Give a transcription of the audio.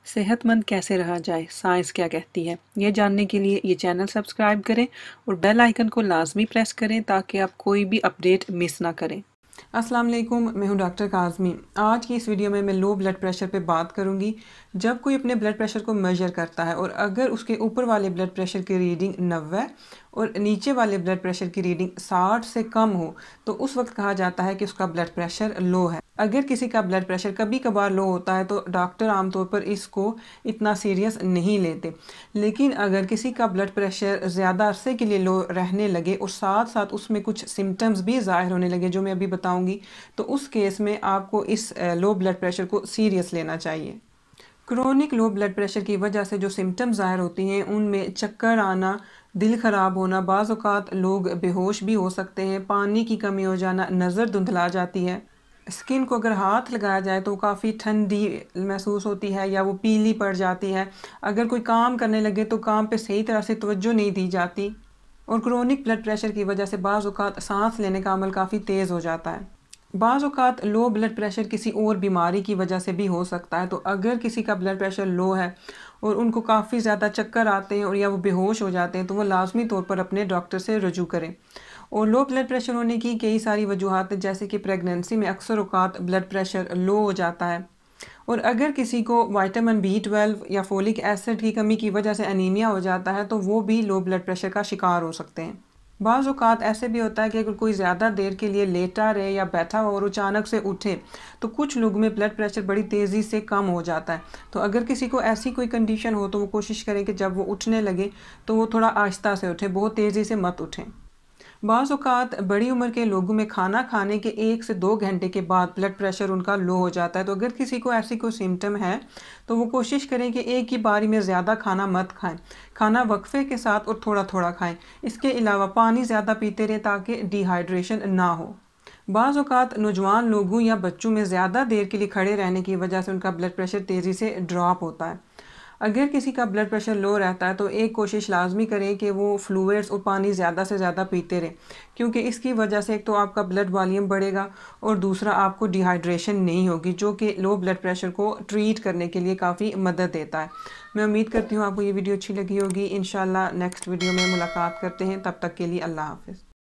सेहत मंद कैसे रहा जाए, साइंस क्या कहती है, ये जानने के लिए ये चैनल सब्सक्राइब करें और बेल आइकन को लाजमी प्रेस करें ताकि आप कोई भी अपडेट मिस ना करें। अस्सलाम वालेकुम, मैं हूं डॉक्टर काज़मी। आज की इस वीडियो में मैं लो ब्लड प्रेशर पे बात करूंगी। जब कोई अपने ब्लड प्रेशर को मेजर करता है और अगर उसके ऊपर वाले ब्लड प्रेशर की रीडिंग 90 और नीचे वाले ब्लड प्रेशर की रीडिंग 60 से कम हो तो उस वक्त कहा जाता है कि उसका ब्लड प्रेशर लो है। अगर किसी का ब्लड प्रेशर कभी कभार लो होता है तो डॉक्टर आमतौर पर इसको इतना सीरियस नहीं लेते, लेकिन अगर किसी का ब्लड प्रेशर ज़्यादा अरसे के लिए लो रहने लगे और साथ साथ उसमें कुछ सिम्टम्स भी ज़ाहिर होने लगे जो मैं अभी बताऊंगी, तो उस केस में आपको इस लो ब्लड प्रेशर को सीरियस लेना चाहिए। क्रोनिक लो ब्लड प्रेशर की वजह से जो सिम्टम्स ज़ाहिर होती हैं उनमें चक्कर आना, दिल ख़राब होना, बाज़ औक़ात लोग बेहोश भी हो सकते हैं, पानी की कमी हो जाना, नज़र धुंधला जाती है, स्किन को अगर हाथ लगाया जाए तो काफ़ी ठंडी महसूस होती है या वो पीली पड़ जाती है, अगर कोई काम करने लगे तो काम पे सही तरह से तवज्जो नहीं दी जाती, और क्रोनिक ब्लड प्रेशर की वजह से बाज़ औक़ात सांस लेने का अमल काफ़ी तेज़ हो जाता है। बाज़ औक़ात लो ब्लड प्रेशर किसी और बीमारी की वजह से भी हो सकता है, तो अगर किसी का ब्लड प्रेशर लो है और उनको काफ़ी ज़्यादा चक्कर आते हैं और या वो बेहोश हो जाते हैं तो वो लाजमी तौर पर अपने डॉक्टर से रजू करें। और लो ब्लड प्रेशर होने की कई सारी वजूहात हैं, जैसे कि प्रेगनेंसी में अक्सर औक़ात ब्लड प्रेशर लो हो जाता है, और अगर किसी को विटामिन B12 या फोलिक एसिड की कमी की वजह से एनीमिया हो जाता है तो वो भी लो ब्लड प्रेशर का शिकार हो सकते हैं। बाज़ औक़ात ऐसे भी होता है कि अगर कोई ज़्यादा देर के लिए लेटा रहे या बैठा हो और अचानक से उठे तो कुछ लोगों में ब्लड प्रेशर बड़ी तेज़ी से कम हो जाता है। तो अगर किसी को ऐसी कोई कंडीशन हो तो वो कोशिश करें कि जब वो उठने लगे तो वो थोड़ा आहिस्ता से उठे, बहुत तेज़ी से मत उठें। बाज़ औक़ात बड़ी उम्र के लोगों में खाना खाने के 1 से 2 घंटे के बाद ब्लड प्रेशर उनका लो हो जाता है, तो अगर किसी को ऐसी कोई सिम्टम है तो वो कोशिश करें कि एक ही बारी में ज़्यादा खाना मत खाएं, खाना वक्फे के साथ और थोड़ा थोड़ा खाएं। इसके अलावा पानी ज़्यादा पीते रहें ताकि डिहाइड्रेशन ना हो। बाज़ औक़ात नौजवान लोगों या बच्चों में ज़्यादा देर के लिए खड़े रहने की वजह से उनका ब्लड प्रेशर तेज़ी से ड्रॉप होता है। अगर किसी का ब्लड प्रेशर लो रहता है तो एक कोशिश लाजमी करें कि वो फ्लूइड्स और पानी ज़्यादा से ज़्यादा पीते रहें, क्योंकि इसकी वजह से एक तो आपका ब्लड वॉल्यूम बढ़ेगा और दूसरा आपको डिहाइड्रेशन नहीं होगी, जो कि लो ब्लड प्रेशर को ट्रीट करने के लिए काफ़ी मदद देता है। मैं उम्मीद करती हूँ आपको ये वीडियो अच्छी लगी होगी। इंशाल्लाह नेक्स्ट वीडियो में मुलाकात करते हैं, तब तक के लिए अल्लाह हाफ़िज़।